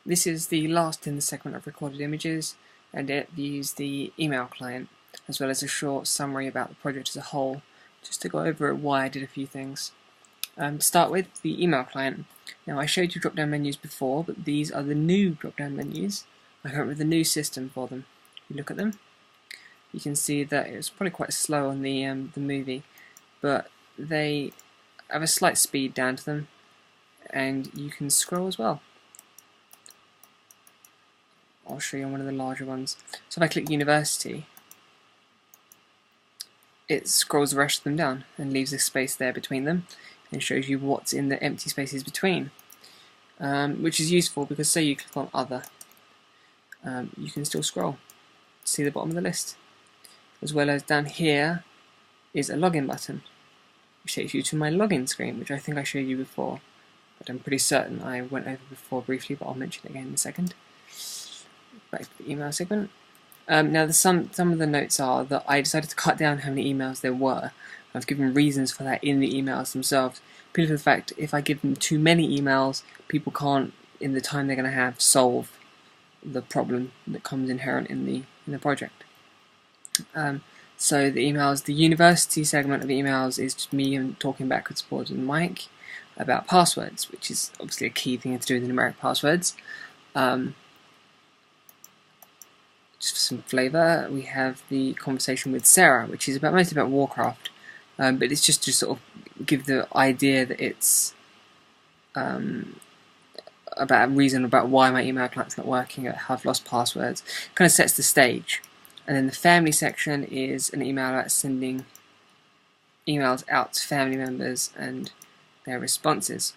This is the last in the segment of recorded images, and it views the email client, as well as a short summary about the project as a whole, just to go over why I did a few things. To start with, the email client. Now, I showed you drop-down menus before, but these are the new drop-down menus. I went with a new system for them. If you look at them, you can see that it was probably quite slow on the movie, but they have a slight speed down to them, and you can scroll as well. I'll show you on one of the larger ones. So if I click University, it scrolls the rest of them down and leaves a space there between them and shows you what's in the empty spaces between, which is useful because say you click on Other, you can still scroll to see the bottom of the list. As well as down here is a login button, which takes you to my login screen, which I think I showed you before, but I'm pretty certain I went over before briefly, but I'll mention it again in a second. Back to the email segment. Now, some of the notes are that I decided to cut down how many emails there were. I've given reasons for that in the emails themselves. Purely for the fact, if I give them too many emails, people can't, in the time they're going to have, solve the problem that comes inherent in the project. So the emails, the university segment of emails is just me talking backwards, forwards with the mic about passwords, which is obviously a key thing to do with the numeric passwords. Just for some flavour, we have the conversation with Sarah, which is mostly about Warcraft, but it's just to sort of give the idea that it's about a reason about why my email client's not working, how I've lost passwords. Kind of sets the stage. And then the family section is an email about sending emails out to family members and their responses.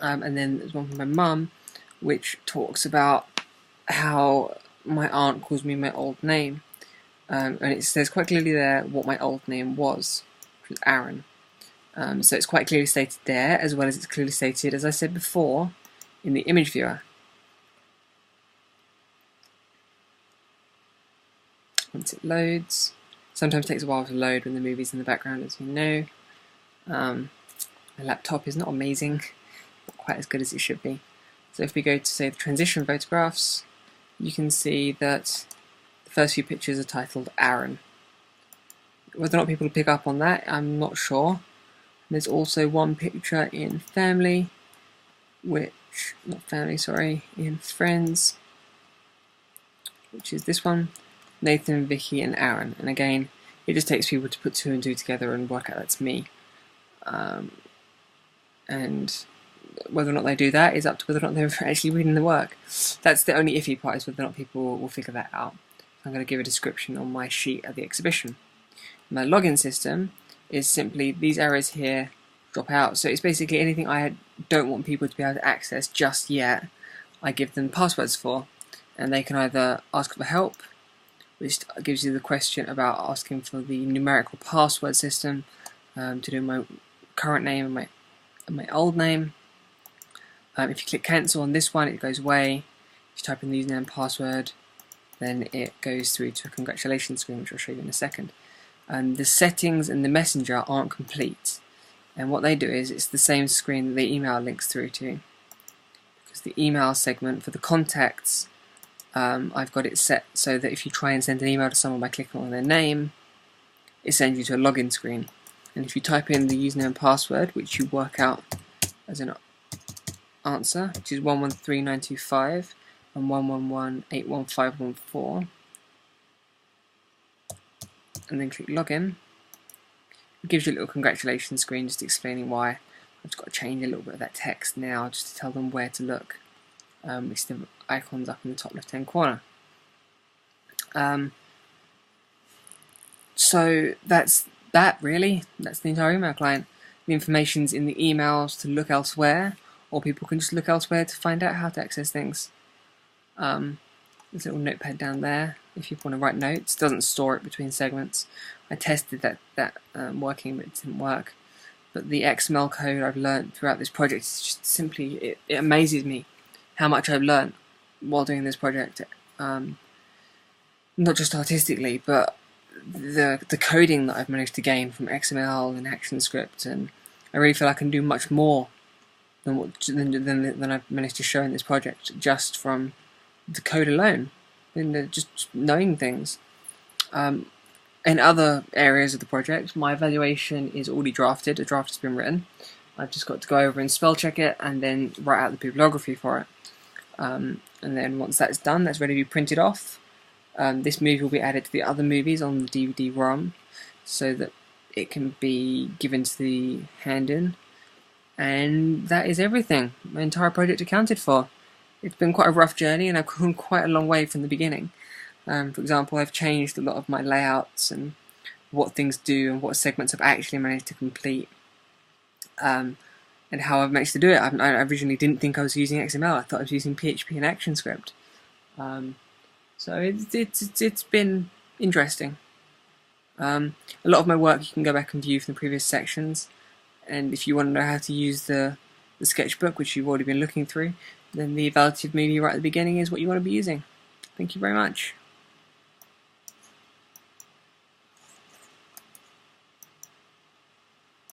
And then there's one from my mum, which talks about how my aunt calls me my old name, and it says quite clearly there what my old name was, which was Aaron. So it's quite clearly stated there, as well as it's clearly stated, as I said before, in the image viewer. Once it loads, sometimes it takes a while to load when the movie's in the background, as you know. My laptop is not amazing, not quite as good as it should be. So if we go to, say, the transition photographs, you can see that the first few pictures are titled Aaron. Whether or not people pick up on that, I'm not sure. There's also one picture in family, in friends, which is this one, Nathan, Vicky and Aaron. And again, it just takes people to put two and two together and work out that's me. And whether or not they do that is up to whether or not they're actually reading the work. That's the only iffy part, is whether or not people will figure that out. I'm going to give a description on my sheet at the exhibition. My login system is simply these arrows here drop out. So it's basically anything I don't want people to be able to access just yet, I give them passwords for. And they can either ask for help, which gives you the question about asking for the numerical password system to do my current name and my old name. If you click cancel on this one, it goes away. If you type in the username and password, then it goes through to a congratulations screen, which I'll show you in a second. The settings and the messenger aren't complete, and what they do is it's the same screen that the email links through to, because the email segment for the contacts, I've got it set so that if you try and send an email to someone by clicking on their name, it sends you to a login screen. And if you type in the username and password, which you work out as an answer, which is 113925 and 11181514, and then click login, it gives you a little congratulations screen just explaining why. I've just got to change a little bit of that text now just to tell them where to look, which the icon's up in the top left hand corner. So that's really. That's the entire email client. The information's in the emails to look elsewhere, or people can just look elsewhere to find out how to access things. There's a little notepad down there if you want to write notes. It doesn't store it between segments. I tested that working, but it didn't work. But the XML code I've learned throughout this project is just simply, it amazes me how much I've learned while doing this project. Not just artistically, but the coding that I've managed to gain from XML and ActionScript, and I really feel I can do much more than I've managed to show in this project just from the code alone, and just knowing things. In other areas of the project, my evaluation is already drafted. A draft has been written. I've just got to go over and spell check it and then write out the bibliography for it. And then once that's done, that's ready to be printed off. This movie will be added to the other movies on the DVD-ROM so that it can be given to the hand-in. And that is everything. My entire project accounted for. It's been quite a rough journey, and I've come quite a long way from the beginning. For example, I've changed a lot of my layouts and what things do and what segments I've actually managed to complete, and how I've managed to do it. I originally didn't think I was using XML. I thought I was using PHP and ActionScript. So it's been interesting. A lot of my work you can go back and view from the previous sections, and if you want to know how to use the sketchbook, which you've already been looking through, then the evaluative movie right at the beginning is what you want to be using. Thank you very much.